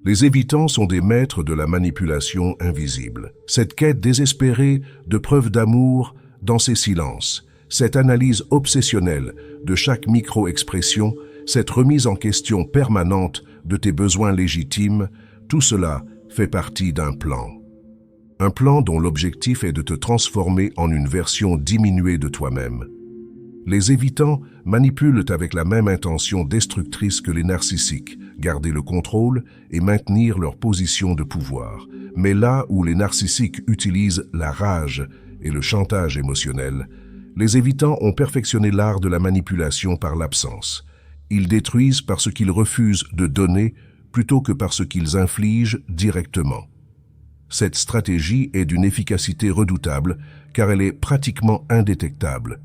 Les évitants sont des maîtres de la manipulation invisible. Cette quête désespérée de preuves d'amour dans ces silences, cette analyse obsessionnelle de chaque micro-expression, cette remise en question permanente de tes besoins légitimes, tout cela fait partie d'un plan. Un plan dont l'objectif est de te transformer en une version diminuée de toi-même. Les évitants manipulent avec la même intention destructrice que les narcissiques, garder le contrôle et maintenir leur position de pouvoir. Mais là où les narcissiques utilisent la rage et le chantage émotionnel, les évitants ont perfectionné l'art de la manipulation par l'absence. Ils détruisent parce qu'ils refusent de donner plutôt que parce qu'ils infligent directement. Cette stratégie est d'une efficacité redoutable car elle est pratiquement indétectable.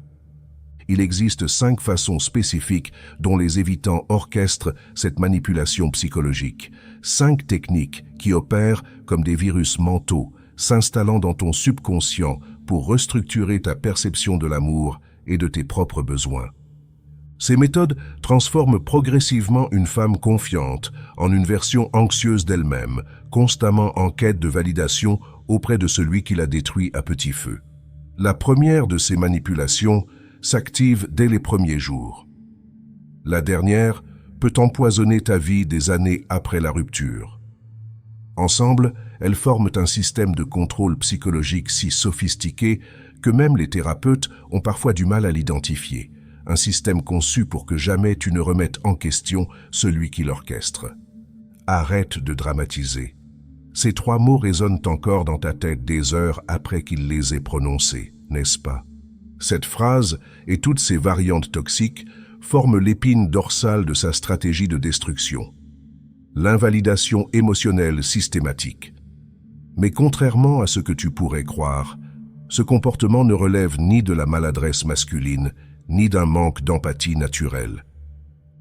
Il existe 5 façons spécifiques dont les évitants orchestrent cette manipulation psychologique. 5 techniques qui opèrent comme des virus mentaux, s'installant dans ton subconscient pour restructurer ta perception de l'amour et de tes propres besoins. Ces méthodes transforment progressivement une femme confiante en une version anxieuse d'elle-même, constamment en quête de validation auprès de celui qui la détruit à petit feu. La première de ces manipulations s'active dès les premiers jours. La dernière peut empoisonner ta vie des années après la rupture. Ensemble, elles forment un système de contrôle psychologique si sophistiqué que même les thérapeutes ont parfois du mal à l'identifier. Un système conçu pour que jamais tu ne remettes en question celui qui l'orchestre. Arrête de dramatiser. Ces 3 mots résonnent encore dans ta tête des heures après qu'il les ait prononcés, n'est-ce pas? Cette phrase et toutes ses variantes toxiques forment l'épine dorsale de sa stratégie de destruction. L'invalidation émotionnelle systématique. Mais contrairement à ce que tu pourrais croire, ce comportement ne relève ni de la maladresse masculine, ni d'un manque d'empathie naturelle.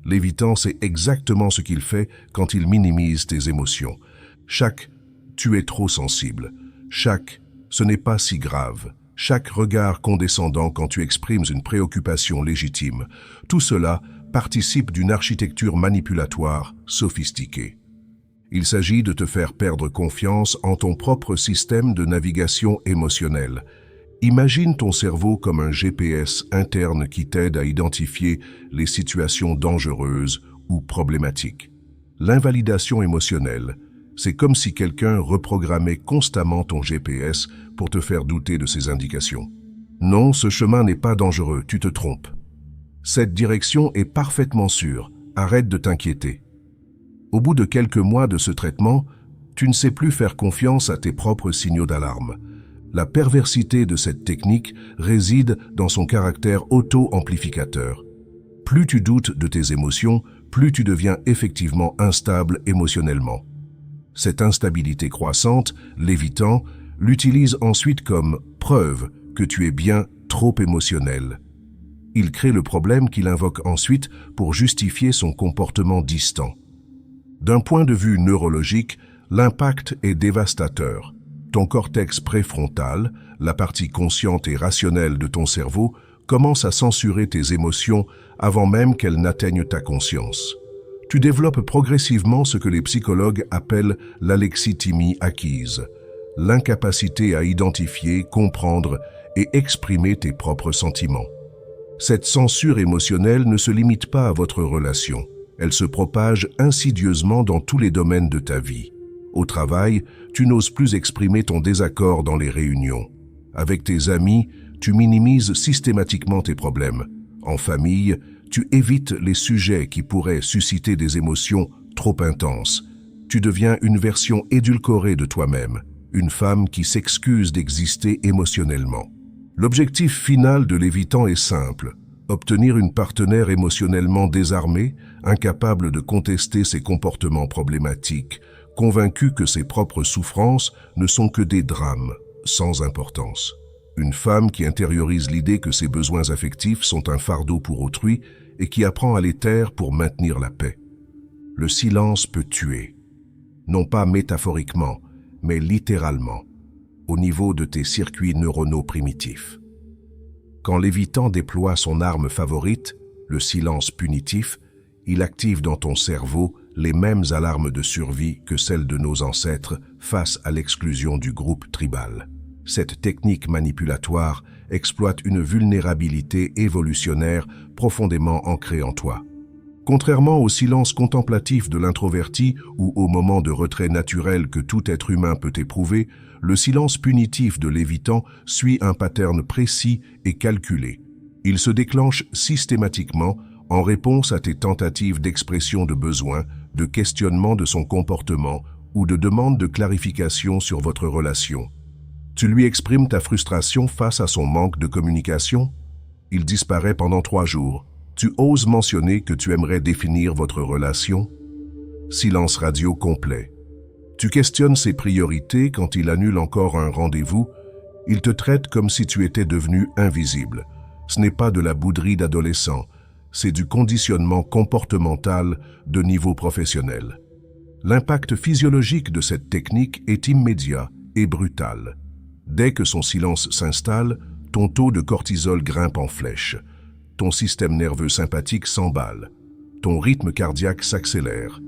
L'évitant sait exactement ce qu'il fait quand il minimise tes émotions. Chaque « tu es trop sensible », chaque « ce n'est pas si grave », chaque regard condescendant quand tu exprimes une préoccupation légitime, tout cela participe d'une architecture manipulatoire sophistiquée. Il s'agit de te faire perdre confiance en ton propre système de navigation émotionnelle. Imagine ton cerveau comme un GPS interne qui t'aide à identifier les situations dangereuses ou problématiques. L'invalidation émotionnelle, c'est comme si quelqu'un reprogrammait constamment ton GPS pour te faire douter de ses indications. Non, ce chemin n'est pas dangereux, tu te trompes. Cette direction est parfaitement sûre, arrête de t'inquiéter. Au bout de quelques mois de ce traitement, tu ne sais plus faire confiance à tes propres signaux d'alarme. La perversité de cette technique réside dans son caractère auto-amplificateur. Plus tu doutes de tes émotions, plus tu deviens effectivement instable émotionnellement. Cette instabilité croissante, l'évitant, l'utilise ensuite comme preuve que tu es bien trop émotionnel. Il crée le problème qu'il invoque ensuite pour justifier son comportement distant. D'un point de vue neurologique, l'impact est dévastateur. Ton cortex préfrontal, la partie consciente et rationnelle de ton cerveau, commence à censurer tes émotions avant même qu'elles n'atteignent ta conscience. Tu développes progressivement ce que les psychologues appellent l'alexithymie acquise, l'incapacité à identifier, comprendre et exprimer tes propres sentiments. Cette censure émotionnelle ne se limite pas à votre relation. Elle se propage insidieusement dans tous les domaines de ta vie. Au travail, tu n'oses plus exprimer ton désaccord dans les réunions. Avec tes amis, tu minimises systématiquement tes problèmes. En famille, tu évites les sujets qui pourraient susciter des émotions trop intenses. Tu deviens une version édulcorée de toi-même, une femme qui s'excuse d'exister émotionnellement. L'objectif final de l'évitant est simple, obtenir une partenaire émotionnellement désarmée, incapable de contester ses comportements problématiques, convaincue que ses propres souffrances ne sont que des drames sans importance. Une femme qui intériorise l'idée que ses besoins affectifs sont un fardeau pour autrui et qui apprend à les taire pour maintenir la paix. Le silence peut tuer, non pas métaphoriquement, mais littéralement, au niveau de tes circuits neuronaux primitifs. Quand l'évitant déploie son arme favorite, le silence punitif, il active dans ton cerveau les mêmes alarmes de survie que celles de nos ancêtres face à l'exclusion du groupe tribal. Cette technique manipulatoire exploite une vulnérabilité évolutionnaire profondément ancrée en toi. Contrairement au silence contemplatif de l'introverti ou au moment de retrait naturel que tout être humain peut éprouver, le silence punitif de l'évitant suit un pattern précis et calculé. Il se déclenche systématiquement en réponse à tes tentatives d'expression de besoin, de questionnement de son comportement ou de demande de clarification sur votre relation. Tu lui exprimes ta frustration face à son manque de communication? Il disparaît pendant 3 jours. Tu oses mentionner que tu aimerais définir votre relation? Silence radio complet. Tu questionnes ses priorités quand il annule encore un rendez-vous. Il te traite comme si tu étais devenu invisible. Ce n'est pas de la bouderie d'adolescent, c'est du conditionnement comportemental de niveau professionnel. L'impact physiologique de cette technique est immédiat et brutal. Dès que son silence s'installe, ton taux de cortisol grimpe en flèche. Ton système nerveux sympathique s'emballe, ton rythme cardiaque s'accélère,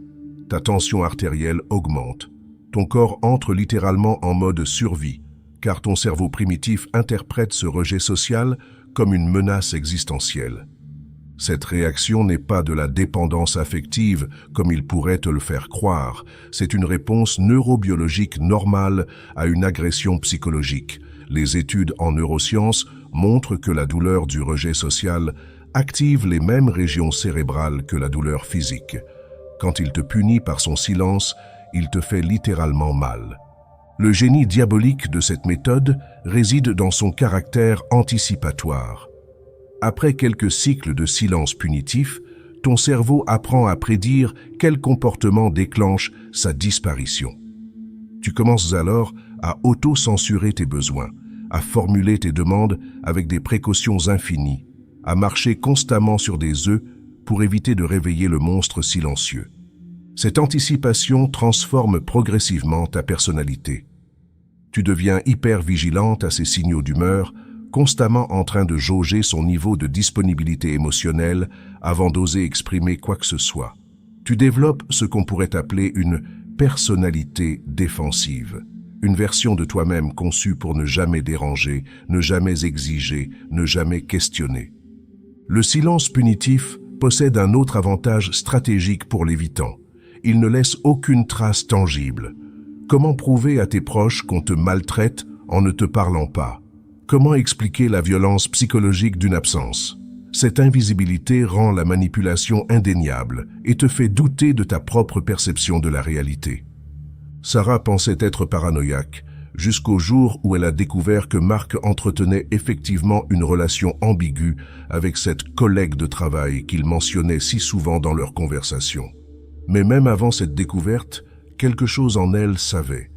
ta tension artérielle augmente, ton corps entre littéralement en mode survie, car ton cerveau primitif interprète ce rejet social comme une menace existentielle. Cette réaction n'est pas de la dépendance affective comme il pourrait te le faire croire, c'est une réponse neurobiologique normale à une agression psychologique. Les études en neurosciences montrent que la douleur du rejet social active les mêmes régions cérébrales que la douleur physique. Quand il te punit par son silence, il te fait littéralement mal. Le génie diabolique de cette méthode réside dans son caractère anticipatoire. Après quelques cycles de silence punitif, ton cerveau apprend à prédire quel comportement déclenche sa disparition. Tu commences alors à auto-censurer tes besoins, à formuler tes demandes avec des précautions infinies, à marcher constamment sur des œufs pour éviter de réveiller le monstre silencieux. Cette anticipation transforme progressivement ta personnalité. Tu deviens hyper vigilante à ces signaux d'humeur, constamment en train de jauger son niveau de disponibilité émotionnelle avant d'oser exprimer quoi que ce soit. Tu développes ce qu'on pourrait appeler une personnalité défensive. Une version de toi-même conçue pour ne jamais déranger, ne jamais exiger, ne jamais questionner. Le silence punitif possède un autre avantage stratégique pour l'évitant. Il ne laisse aucune trace tangible. Comment prouver à tes proches qu'on te maltraite en ne te parlant pas? Comment expliquer la violence psychologique d'une absence? Cette invisibilité rend la manipulation indéniable et te fait douter de ta propre perception de la réalité. Sarah pensait être paranoïaque, jusqu'au jour où elle a découvert que Marc entretenait effectivement une relation ambiguë avec cette collègue de travail qu'il mentionnait si souvent dans leurs conversations. Mais même avant cette découverte, quelque chose en elle savait.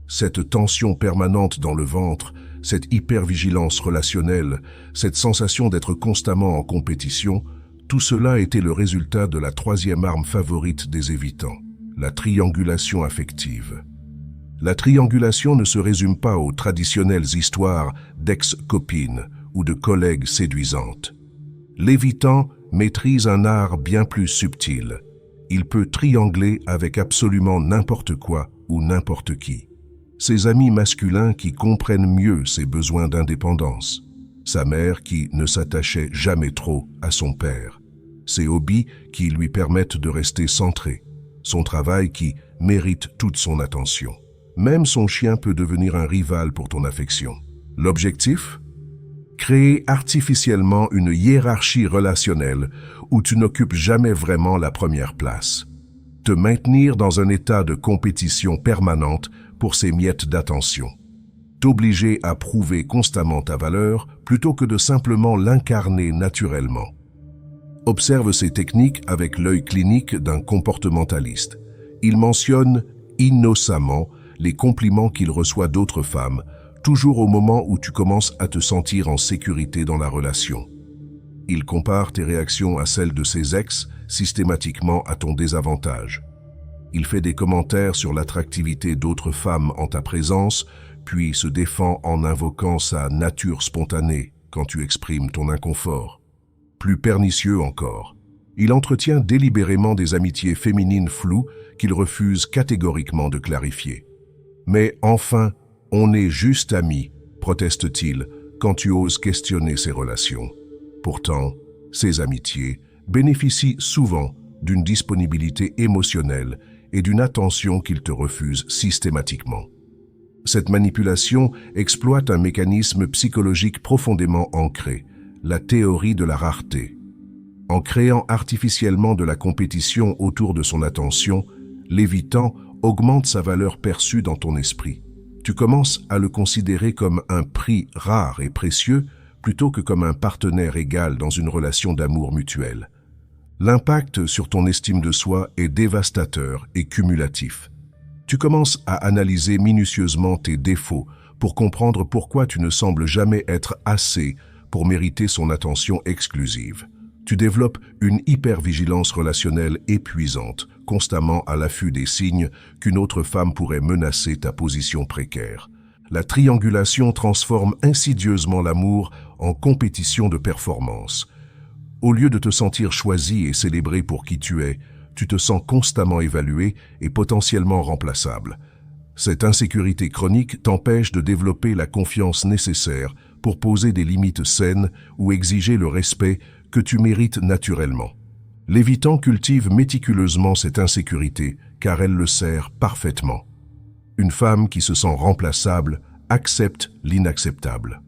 Cette tension permanente dans le ventre, cette hypervigilance relationnelle, cette sensation d'être constamment en compétition, tout cela était le résultat de la troisième arme favorite des évitants. La triangulation affective. La triangulation ne se résume pas aux traditionnelles histoires d'ex-copines ou de collègues séduisantes. L'évitant maîtrise un art bien plus subtil. Il peut triangler avec absolument n'importe quoi ou n'importe qui. Ses amis masculins qui comprennent mieux ses besoins d'indépendance. Sa mère qui ne s'attachait jamais trop à son père. Ses hobbies qui lui permettent de rester centré. Son travail qui mérite toute son attention. Même son chien peut devenir un rival pour ton affection. L'objectif? Créer artificiellement une hiérarchie relationnelle où tu n'occupes jamais vraiment la première place. Te maintenir dans un état de compétition permanente pour ces miettes d'attention. T'obliger à prouver constamment ta valeur plutôt que de simplement l'incarner naturellement. Observe ces techniques avec l'œil clinique d'un comportementaliste. Il mentionne innocemment les compliments qu'il reçoit d'autres femmes, toujours au moment où tu commences à te sentir en sécurité dans la relation. Il compare tes réactions à celles de ses ex, systématiquement à ton désavantage. Il fait des commentaires sur l'attractivité d'autres femmes en ta présence, puis se défend en invoquant sa nature spontanée quand tu exprimes ton inconfort. Plus pernicieux encore, Il entretient délibérément des amitiés féminines floues qu'il refuse catégoriquement de clarifier. Mais enfin, on est juste amis, proteste-t-il, quand tu oses questionner ces relations. Pourtant, ces amitiés bénéficient souvent d'une disponibilité émotionnelle et d'une attention qu'il te refuse systématiquement. Cette manipulation exploite un mécanisme psychologique profondément ancré, la théorie de la rareté. En créant artificiellement de la compétition autour de son attention, l'évitant augmente sa valeur perçue dans ton esprit. Tu commences à le considérer comme un prix rare et précieux plutôt que comme un partenaire égal dans une relation d'amour mutuel. L'impact sur ton estime de soi est dévastateur et cumulatif. Tu commences à analyser minutieusement tes défauts pour comprendre pourquoi tu ne sembles jamais être assez pour mériter son attention exclusive. Tu développes une hypervigilance relationnelle épuisante, constamment à l'affût des signes qu'une autre femme pourrait menacer ta position précaire. La triangulation transforme insidieusement l'amour en compétition de performance. Au lieu de te sentir choisi et célébré pour qui tu es, tu te sens constamment évalué et potentiellement remplaçable. Cette insécurité chronique t'empêche de développer la confiance nécessaire pour poser des limites saines ou exiger le respect que tu mérites naturellement. L'évitant cultive méticuleusement cette insécurité car elle le sert parfaitement. Une femme qui se sent remplaçable accepte l'inacceptable.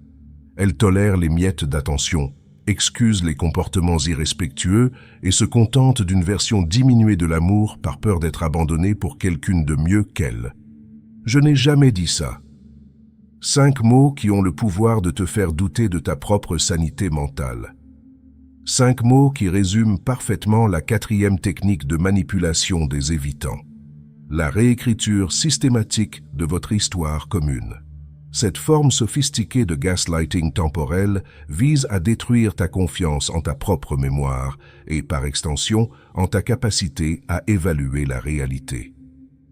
Elle tolère les miettes d'attention, excuse les comportements irrespectueux et se contente d'une version diminuée de l'amour par peur d'être abandonnée pour quelqu'une de mieux qu'elle. Je n'ai jamais dit ça. 5 mots qui ont le pouvoir de te faire douter de ta propre sanité mentale. 5 mots qui résument parfaitement la 4e technique de manipulation des évitants. La réécriture systématique de votre histoire commune. Cette forme sophistiquée de gaslighting temporel vise à détruire ta confiance en ta propre mémoire et, par extension, en ta capacité à évaluer la réalité.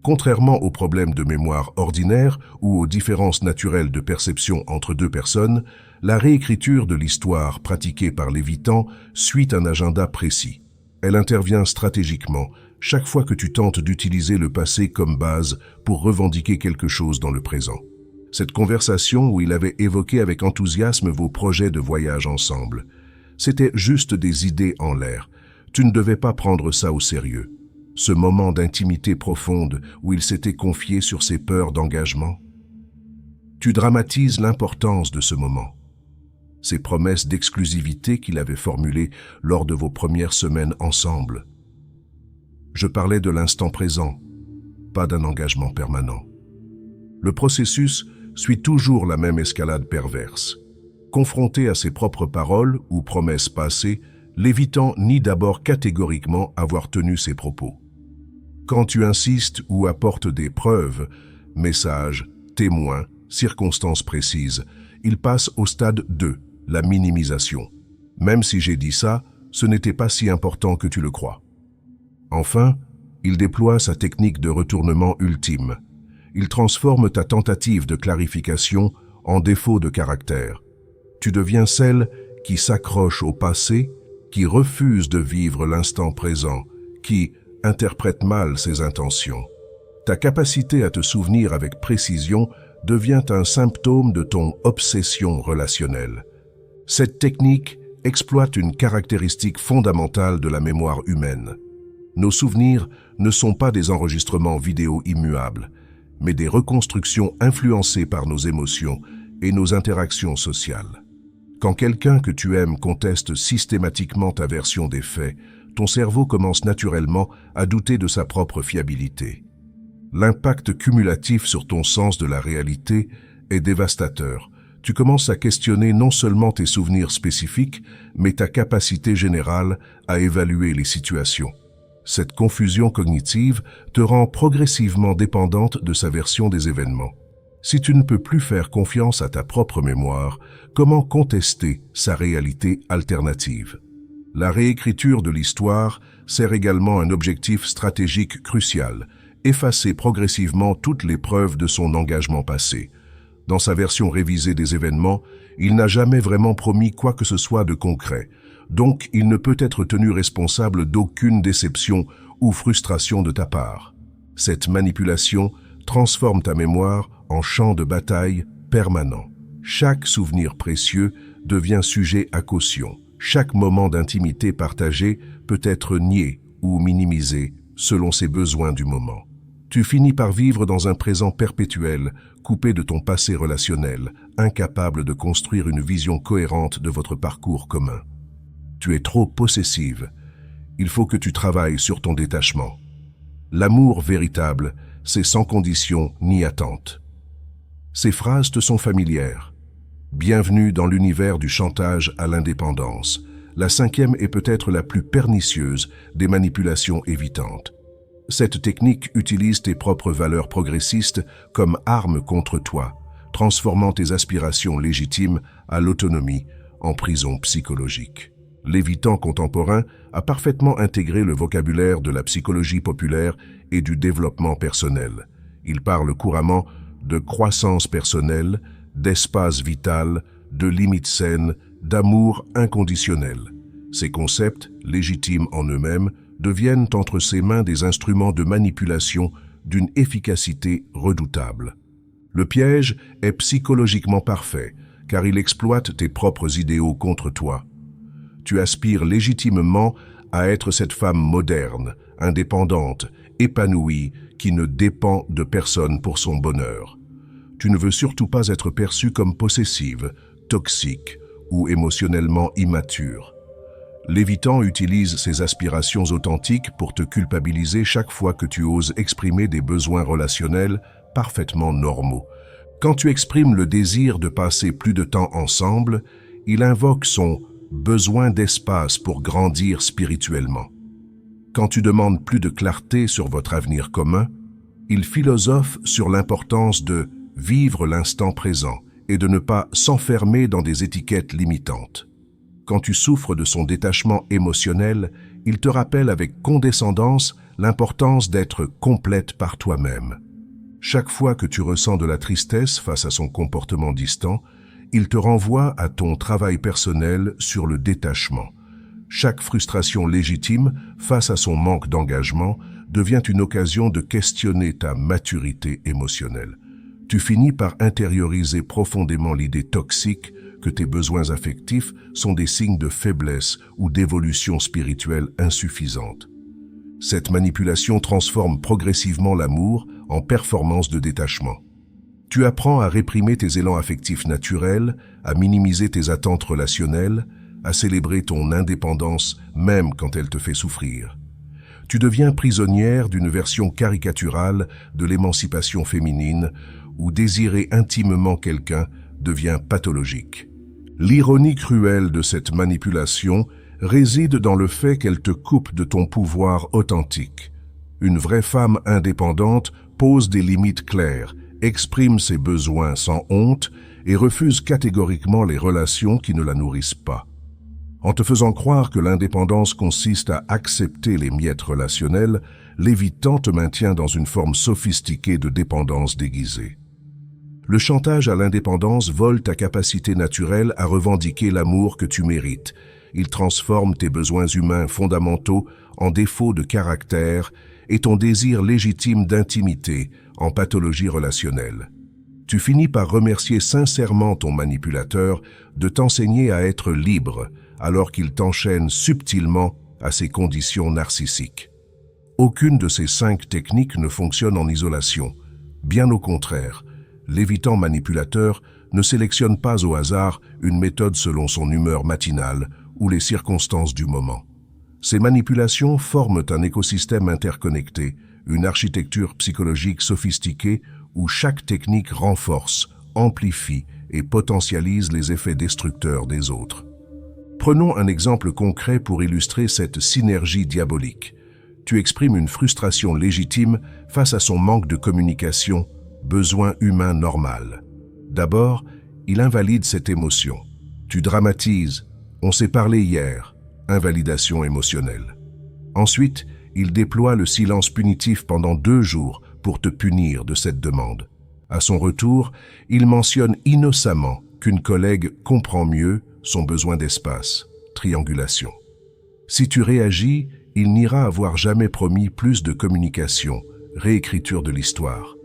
Contrairement aux problèmes de mémoire ordinaires ou aux différences naturelles de perception entre deux personnes, la réécriture de l'histoire pratiquée par l'évitant suit un agenda précis. Elle intervient stratégiquement chaque fois que tu tentes d'utiliser le passé comme base pour revendiquer quelque chose dans le présent. Cette conversation où il avait évoqué avec enthousiasme vos projets de voyage ensemble, c'était juste des idées en l'air. Tu ne devais pas prendre ça au sérieux. Ce moment d'intimité profonde où il s'était confié sur ses peurs d'engagement. Tu dramatises l'importance de ce moment. Ces promesses d'exclusivité qu'il avait formulées lors de vos premières semaines ensemble. Je parlais de l'instant présent, pas d'un engagement permanent. Le processus suit toujours la même escalade perverse. Confronté à ses propres paroles ou promesses passées, l'évitant nie d'abord catégoriquement avoir tenu ses propos. Quand tu insistes ou apportes des preuves, messages, témoins, circonstances précises, il passe au stade 2, la minimisation. Même si j'ai dit ça, ce n'était pas si important que tu le crois. Enfin, il déploie sa technique de retournement ultime. Il transforme ta tentative de clarification en défaut de caractère. Tu deviens celle qui s'accroche au passé, qui refuse de vivre l'instant présent, qui interprète mal ses intentions. Ta capacité à te souvenir avec précision devient un symptôme de ton obsession relationnelle. Cette technique exploite une caractéristique fondamentale de la mémoire humaine. Nos souvenirs ne sont pas des enregistrements vidéo immuables, mais des reconstructions influencées par nos émotions et nos interactions sociales. Quand quelqu'un que tu aimes conteste systématiquement ta version des faits, ton cerveau commence naturellement à douter de sa propre fiabilité. L'impact cumulatif sur ton sens de la réalité est dévastateur. Tu commences à questionner non seulement tes souvenirs spécifiques, mais ta capacité générale à évaluer les situations. Cette confusion cognitive te rend progressivement dépendante de sa version des événements. Si tu ne peux plus faire confiance à ta propre mémoire, comment contester sa réalité alternative? La réécriture de l'histoire sert également un objectif stratégique crucial, effacer progressivement toutes les preuves de son engagement passé. Dans sa version révisée des événements, il n'a jamais vraiment promis quoi que ce soit de concret. donc il ne peut être tenu responsable d'aucune déception ou frustration de ta part. Cette manipulation transforme ta mémoire en champ de bataille permanent. Chaque souvenir précieux devient sujet à caution. Chaque moment d'intimité partagé peut être nié ou minimisé selon ses besoins du moment. Tu finis par vivre dans un présent perpétuel, coupé de ton passé relationnel, incapable de construire une vision cohérente de votre parcours commun. Tu es trop possessive. Il faut que tu travailles sur ton détachement. L'amour véritable, c'est sans condition ni attente. Ces phrases te sont familières. Bienvenue dans l'univers du chantage à l'indépendance. La 5e est peut-être la plus pernicieuse des manipulations évitantes. Cette technique utilise tes propres valeurs progressistes comme arme contre toi, transformant tes aspirations légitimes à l'autonomie en prison psychologique. L'évitant contemporain a parfaitement intégré le vocabulaire de la psychologie populaire et du développement personnel. Il parle couramment de croissance personnelle, d'espace vital, de limites saines, d'amour inconditionnel. Ces concepts, légitimes en eux-mêmes, deviennent entre ses mains des instruments de manipulation d'une efficacité redoutable. Le piège est psychologiquement parfait, car il exploite tes propres idéaux contre toi. Tu aspires légitimement à être cette femme moderne, indépendante, épanouie, qui ne dépend de personne pour son bonheur. Tu ne veux surtout pas être perçue comme possessive, toxique ou émotionnellement immature. L'évitant utilise ses aspirations authentiques pour te culpabiliser chaque fois que tu oses exprimer des besoins relationnels parfaitement normaux. Quand tu exprimes le désir de passer plus de temps ensemble, il invoque son besoin d'espace pour grandir spirituellement. Quand tu demandes plus de clarté sur votre avenir commun, il philosophe sur l'importance de vivre l'instant présent et de ne pas s'enfermer dans des étiquettes limitantes. Quand tu souffres de son détachement émotionnel, il te rappelle avec condescendance l'importance d'être complète par toi-même. Chaque fois que tu ressens de la tristesse face à son comportement distant, il te renvoie à ton travail personnel sur le détachement. Chaque frustration légitime face à son manque d'engagement devient une occasion de questionner ta maturité émotionnelle. Tu finis par intérioriser profondément l'idée toxique que tes besoins affectifs sont des signes de faiblesse ou d'évolution spirituelle insuffisante. Cette manipulation transforme progressivement l'amour en performance de détachement. Tu apprends à réprimer tes élans affectifs naturels, à minimiser tes attentes relationnelles, à célébrer ton indépendance même quand elle te fait souffrir. Tu deviens prisonnière d'une version caricaturale de l'émancipation féminine où désirer intimement quelqu'un devient pathologique. L'ironie cruelle de cette manipulation réside dans le fait qu'elle te coupe de ton pouvoir authentique. Une vraie femme indépendante pose des limites claires, exprime ses besoins sans honte et refuse catégoriquement les relations qui ne la nourrissent pas. En te faisant croire que l'indépendance consiste à accepter les miettes relationnelles, l'évitant te maintient dans une forme sophistiquée de dépendance déguisée. Le chantage à l'indépendance vole ta capacité naturelle à revendiquer l'amour que tu mérites. Il transforme tes besoins humains fondamentaux en défaut de caractère et ton désir légitime d'intimité en pathologie relationnelle. Tu finis par remercier sincèrement ton manipulateur de t'enseigner à être libre alors qu'il t'enchaîne subtilement à ses conditions narcissiques. Aucune de ces 5 techniques ne fonctionne en isolation. Bien au contraire, l'évitant manipulateur ne sélectionne pas au hasard une méthode selon son humeur matinale ou les circonstances du moment. Ces manipulations forment un écosystème interconnecté, une architecture psychologique sophistiquée où chaque technique renforce, amplifie et potentialise les effets destructeurs des autres. Prenons un exemple concret pour illustrer cette synergie diabolique. Tu exprimes une frustration légitime face à son manque de communication, besoin humain normal. D'abord, il invalide cette émotion. Tu dramatises « on s'est parlé hier », invalidation émotionnelle. Ensuite, il déploie le silence punitif pendant 2 jours pour te punir de cette demande. À son retour, il mentionne innocemment qu'une collègue comprend mieux son besoin d'espace. triangulation. Si tu réagis, il n'ira avoir jamais promis plus de communication, réécriture de l'histoire.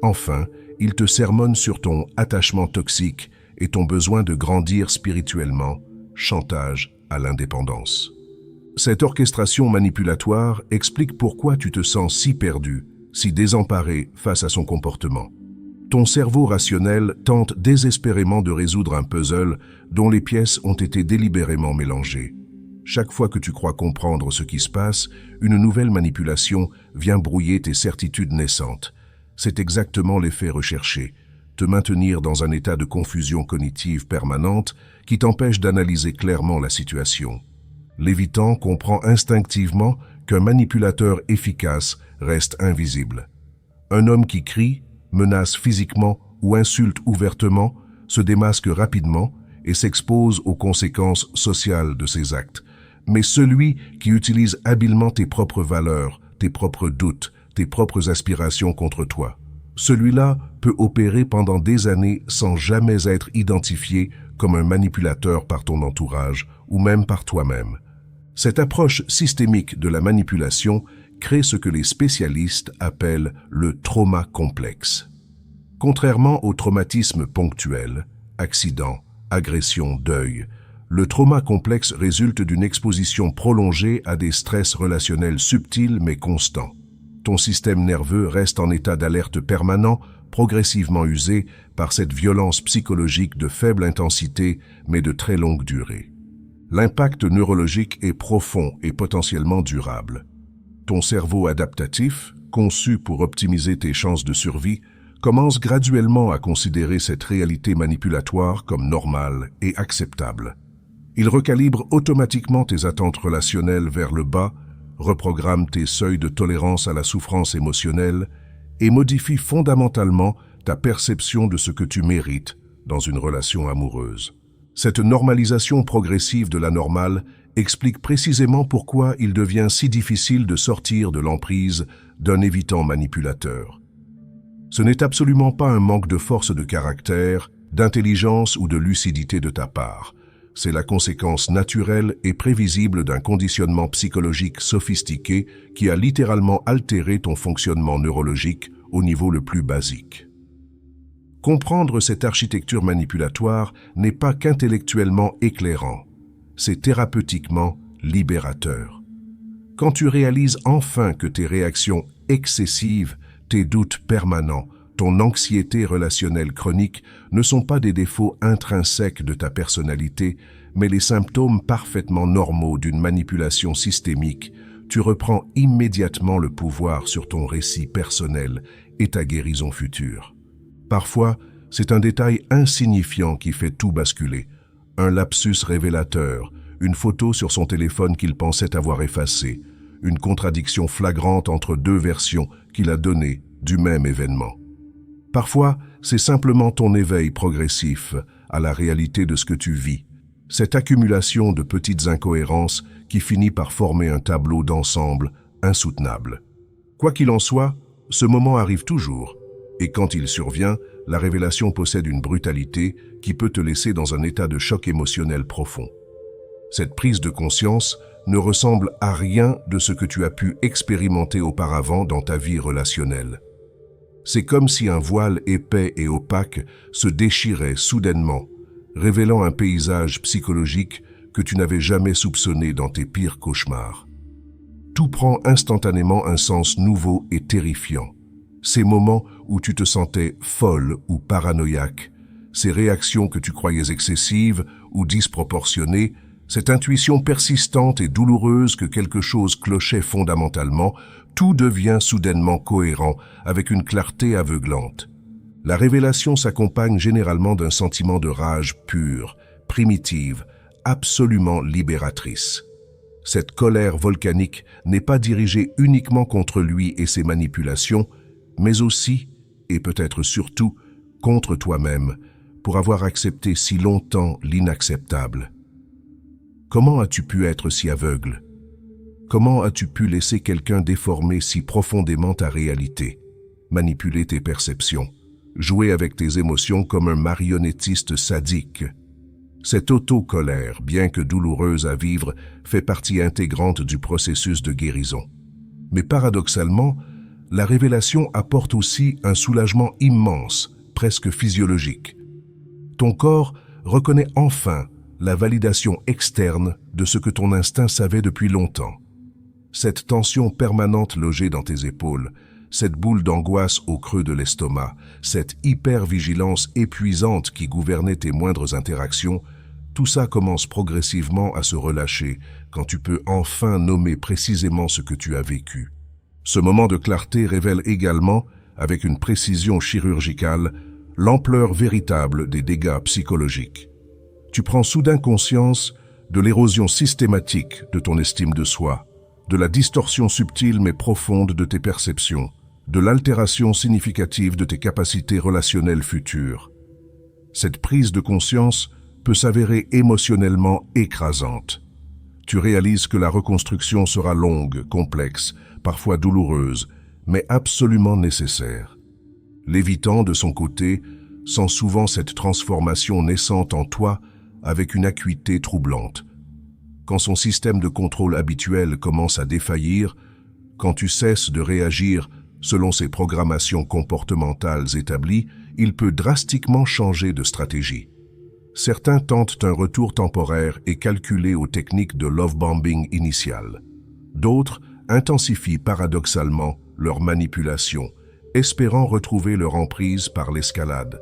Enfin, il te sermonne sur ton attachement toxique et ton besoin de grandir spirituellement, chantage à l'indépendance. Cette orchestration manipulatoire explique pourquoi tu te sens si perdu, si désemparé face à son comportement. Ton cerveau rationnel tente désespérément de résoudre un puzzle dont les pièces ont été délibérément mélangées. Chaque fois que tu crois comprendre ce qui se passe, une nouvelle manipulation vient brouiller tes certitudes naissantes. C'est exactement l'effet recherché, te maintenir dans un état de confusion cognitive permanente qui t'empêche d'analyser clairement la situation. L'évitant comprend instinctivement qu'un manipulateur efficace reste invisible. Un homme qui crie, menace physiquement ou insulte ouvertement se démasque rapidement et s'expose aux conséquences sociales de ses actes. Mais celui qui utilise habilement tes propres valeurs, tes propres doutes, tes propres aspirations contre toi, celui-là peut opérer pendant des années sans jamais être identifié comme un manipulateur par ton entourage ou même par toi-même. Cette approche systémique de la manipulation crée ce que les spécialistes appellent le trauma complexe. Contrairement au traumatisme ponctuel, accident, agression, deuil, le trauma complexe résulte d'une exposition prolongée à des stress relationnels subtils mais constants. Ton système nerveux reste en état d'alerte permanent, progressivement usé par cette violence psychologique de faible intensité mais de très longue durée. L'impact neurologique est profond et potentiellement durable. Ton cerveau adaptatif, conçu pour optimiser tes chances de survie, commence graduellement à considérer cette réalité manipulatoire comme normale et acceptable. Il recalibre automatiquement tes attentes relationnelles vers le bas, reprogramme tes seuils de tolérance à la souffrance émotionnelle et modifie fondamentalement ta perception de ce que tu mérites dans une relation amoureuse. Cette normalisation progressive de la normale explique précisément pourquoi il devient si difficile de sortir de l'emprise d'un évitant manipulateur. Ce n'est absolument pas un manque de force de caractère, d'intelligence ou de lucidité de ta part. C'est la conséquence naturelle et prévisible d'un conditionnement psychologique sophistiqué qui a littéralement altéré ton fonctionnement neurologique au niveau le plus basique. Comprendre cette architecture manipulatoire n'est pas qu'intellectuellement éclairant, c'est thérapeutiquement libérateur. Quand tu réalises enfin que tes réactions excessives, tes doutes permanents, ton anxiété relationnelle chronique ne sont pas des défauts intrinsèques de ta personnalité, mais les symptômes parfaitement normaux d'une manipulation systémique, tu reprends immédiatement le pouvoir sur ton récit personnel et ta guérison future. Parfois, c'est un détail insignifiant qui fait tout basculer. Un lapsus révélateur, une photo sur son téléphone qu'il pensait avoir effacée, une contradiction flagrante entre deux versions qu'il a données du même événement. Parfois, c'est simplement ton éveil progressif à la réalité de ce que tu vis, cette accumulation de petites incohérences qui finit par former un tableau d'ensemble insoutenable. Quoi qu'il en soit, ce moment arrive toujours, et quand il survient, la révélation possède une brutalité qui peut te laisser dans un état de choc émotionnel profond. Cette prise de conscience ne ressemble à rien de ce que tu as pu expérimenter auparavant dans ta vie relationnelle. C'est comme si un voile épais et opaque se déchirait soudainement, révélant un paysage psychologique que tu n'avais jamais soupçonné dans tes pires cauchemars. Tout prend instantanément un sens nouveau et terrifiant. Ces moments où tu te sentais folle ou paranoïaque, ces réactions que tu croyais excessives ou disproportionnées, cette intuition persistante et douloureuse que quelque chose clochait fondamentalement, tout devient soudainement cohérent avec une clarté aveuglante. La révélation s'accompagne généralement d'un sentiment de rage pure, primitive, absolument libératrice. Cette colère volcanique n'est pas dirigée uniquement contre lui et ses manipulations, mais aussi, et peut-être surtout, contre toi-même, pour avoir accepté si longtemps l'inacceptable. Comment as-tu pu être si aveugle? Comment as-tu pu laisser quelqu'un déformer si profondément ta réalité, manipuler tes perceptions, jouer avec tes émotions comme un marionnettiste sadique? Cette auto-colère, bien que douloureuse à vivre, fait partie intégrante du processus de guérison. Mais paradoxalement, la révélation apporte aussi un soulagement immense, presque physiologique. Ton corps reconnaît enfin la validation externe de ce que ton instinct savait depuis longtemps. Cette tension permanente logée dans tes épaules, cette boule d'angoisse au creux de l'estomac, cette hypervigilance épuisante qui gouvernait tes moindres interactions, tout ça commence progressivement à se relâcher quand tu peux enfin nommer précisément ce que tu as vécu. Ce moment de clarté révèle également, avec une précision chirurgicale, l'ampleur véritable des dégâts psychologiques. Tu prends soudain conscience de l'érosion systématique de ton estime de soi, de la distorsion subtile mais profonde de tes perceptions, de l'altération significative de tes capacités relationnelles futures. Cette prise de conscience peut s'avérer émotionnellement écrasante. Tu réalises que la reconstruction sera longue, complexe, parfois douloureuse, mais absolument nécessaire. L'évitant, de son côté, sent souvent cette transformation naissante en toi avec une acuité troublante. Quand son système de contrôle habituel commence à défaillir, quand tu cesses de réagir selon ses programmations comportementales établies, il peut drastiquement changer de stratégie. Certains tentent un retour temporaire et calculé aux techniques de love-bombing initial. D'autres intensifient paradoxalement leur manipulation, espérant retrouver leur emprise par l'escalade.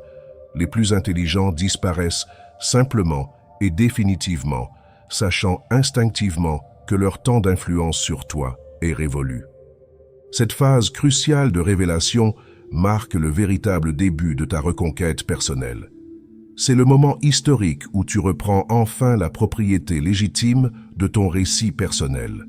Les plus intelligents disparaissent simplement et définitivement, sachant instinctivement que leur temps d'influence sur toi est révolu. Cette phase cruciale de révélation marque le véritable début de ta reconquête personnelle. C'est le moment historique où tu reprends enfin la propriété légitime de ton récit personnel.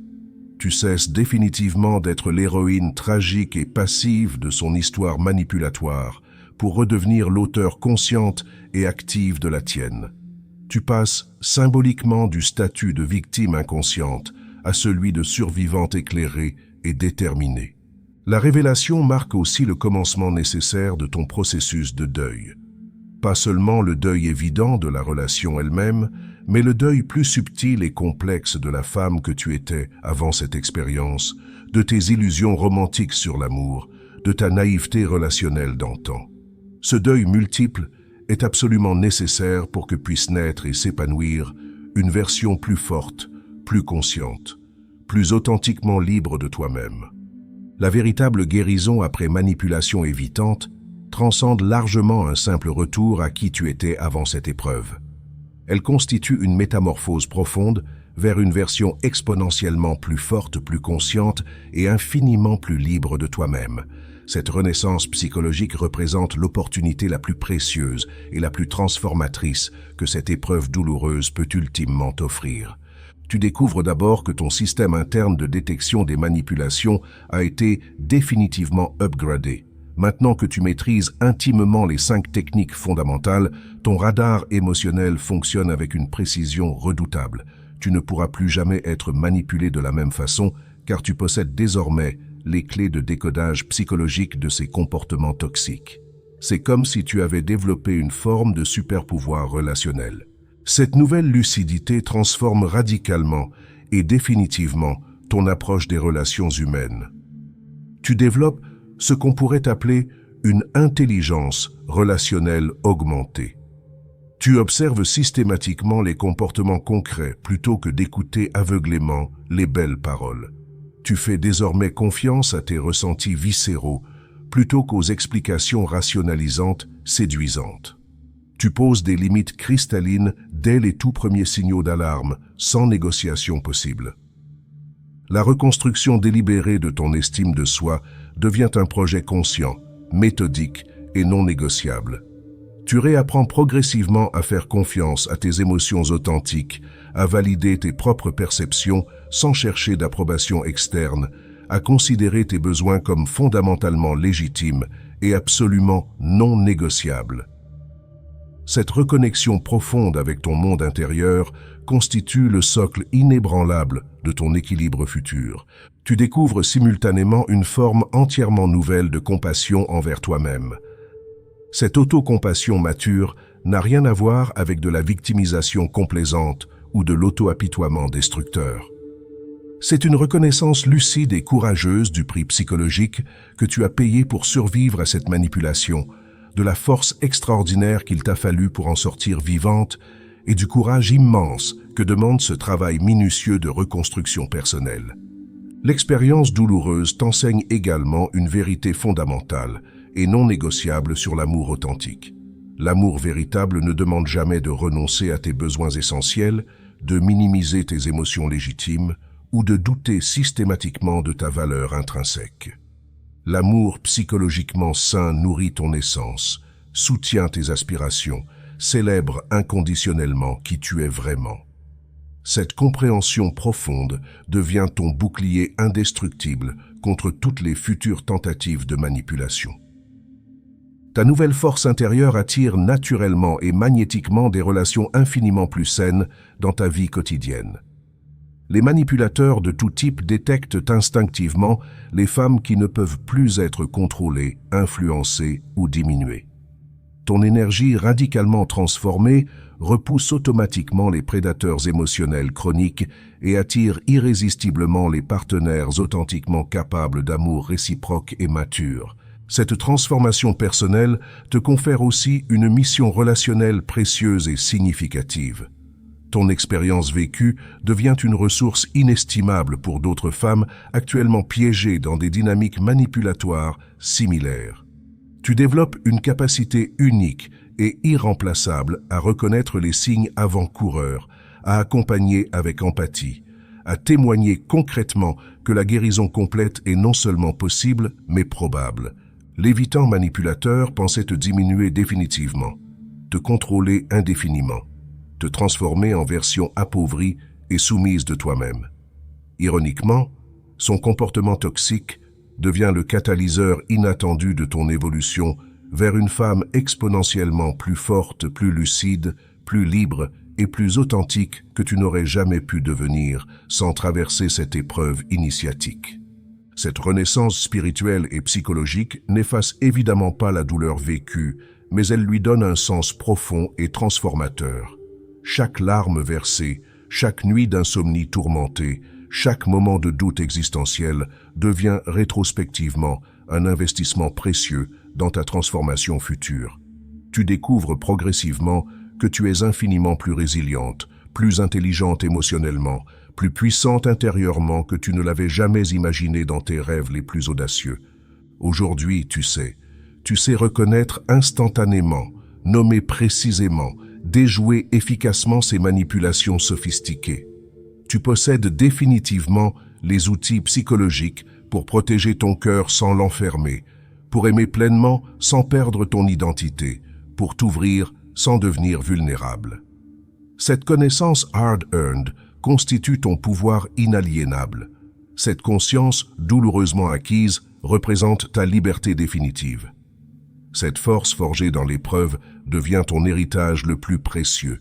Tu cesses définitivement d'être l'héroïne tragique et passive de son histoire manipulatoire pour redevenir l'auteur consciente et active de la tienne. Tu passes symboliquement du statut de victime inconsciente à celui de survivante éclairée et déterminée. La révélation marque aussi le commencement nécessaire de ton processus de deuil. Pas seulement le deuil évident de la relation elle-même, mais le deuil plus subtil et complexe de la femme que tu étais avant cette expérience, de tes illusions romantiques sur l'amour, de ta naïveté relationnelle d'antan. Ce deuil multiple est absolument nécessaire pour que puisse naître et s'épanouir une version plus forte, plus consciente, plus authentiquement libre de toi-même. La véritable guérison après manipulation évitante transcende largement un simple retour à qui tu étais avant cette épreuve. Elle constitue une métamorphose profonde vers une version exponentiellement plus forte, plus consciente et infiniment plus libre de toi-même. Cette renaissance psychologique représente l'opportunité la plus précieuse et la plus transformatrice que cette épreuve douloureuse peut ultimement offrir. Tu découvres d'abord que ton système interne de détection des manipulations a été définitivement upgradé. Maintenant que tu maîtrises intimement les 5 techniques fondamentales, ton radar émotionnel fonctionne avec une précision redoutable. Tu ne pourras plus jamais être manipulé de la même façon car tu possèdes désormais les clés de décodage psychologique de ces comportements toxiques. C'est comme si tu avais développé une forme de super-pouvoir relationnel. Cette nouvelle lucidité transforme radicalement et définitivement ton approche des relations humaines. Tu développes ce qu'on pourrait appeler une intelligence relationnelle augmentée. Tu observes systématiquement les comportements concrets plutôt que d'écouter aveuglément les belles paroles. Tu fais désormais confiance à tes ressentis viscéraux plutôt qu'aux explications rationalisantes séduisantes. Tu poses des limites cristallines dès les tout premiers signaux d'alarme, sans négociation possible. La reconstruction délibérée de ton estime de soi devient un projet conscient, méthodique et non négociable. Tu réapprends progressivement à faire confiance à tes émotions authentiques, à valider tes propres perceptions sans chercher d'approbation externe, à considérer tes besoins comme fondamentalement légitimes et absolument non négociables. Cette reconnexion profonde avec ton monde intérieur constitue le socle inébranlable de ton équilibre futur. Tu découvres simultanément une forme entièrement nouvelle de compassion envers toi-même. Cette autocompassion mature n'a rien à voir avec de la victimisation complaisante ou de l'auto-apitoiement destructeur. C'est une reconnaissance lucide et courageuse du prix psychologique que tu as payé pour survivre à cette manipulation, de la force extraordinaire qu'il t'a fallu pour en sortir vivante et du courage immense que demande ce travail minutieux de reconstruction personnelle. L'expérience douloureuse t'enseigne également une vérité fondamentale et non négociable sur l'amour authentique. L'amour véritable ne demande jamais de renoncer à tes besoins essentiels, de minimiser tes émotions légitimes ou de douter systématiquement de ta valeur intrinsèque. L'amour psychologiquement sain nourrit ton essence, soutient tes aspirations, célèbre inconditionnellement qui tu es vraiment. Cette compréhension profonde devient ton bouclier indestructible contre toutes les futures tentatives de manipulation. Ta nouvelle force intérieure attire naturellement et magnétiquement des relations infiniment plus saines dans ta vie quotidienne. Les manipulateurs de tout type détectent instinctivement les femmes qui ne peuvent plus être contrôlées, influencées ou diminuées. Ton énergie radicalement transformée repousse automatiquement les prédateurs émotionnels chroniques et attire irrésistiblement les partenaires authentiquement capables d'amour réciproque et mature. Cette transformation personnelle te confère aussi une mission relationnelle précieuse et significative. Ton expérience vécue devient une ressource inestimable pour d'autres femmes actuellement piégées dans des dynamiques manipulatoires similaires. Tu développes une capacité unique et irremplaçable à reconnaître les signes avant-coureurs, à accompagner avec empathie, à témoigner concrètement que la guérison complète est non seulement possible, mais probable. L'évitant manipulateur pensait te diminuer définitivement, te contrôler indéfiniment, te transformer en version appauvrie et soumise de toi-même. Ironiquement, son comportement toxique devient le catalyseur inattendu de ton évolution vers une femme exponentiellement plus forte, plus lucide, plus libre et plus authentique que tu n'aurais jamais pu devenir sans traverser cette épreuve initiatique. Cette renaissance spirituelle et psychologique n'efface évidemment pas la douleur vécue, mais elle lui donne un sens profond et transformateur. Chaque larme versée, chaque nuit d'insomnie tourmentée, chaque moment de doute existentiel devient rétrospectivement un investissement précieux dans ta transformation future. Tu découvres progressivement que tu es infiniment plus résiliente, plus intelligente émotionnellement, plus puissante intérieurement que tu ne l'avais jamais imaginé dans tes rêves les plus audacieux. Aujourd'hui, tu sais reconnaître instantanément, nommer précisément, déjouer efficacement ces manipulations sophistiquées. Tu possèdes définitivement les outils psychologiques pour protéger ton cœur sans l'enfermer, pour aimer pleinement sans perdre ton identité, pour t'ouvrir sans devenir vulnérable. Cette connaissance hard-earned constitue ton pouvoir inaliénable. Cette conscience douloureusement acquise représente ta liberté définitive. Cette force forgée dans l'épreuve devient ton héritage le plus précieux.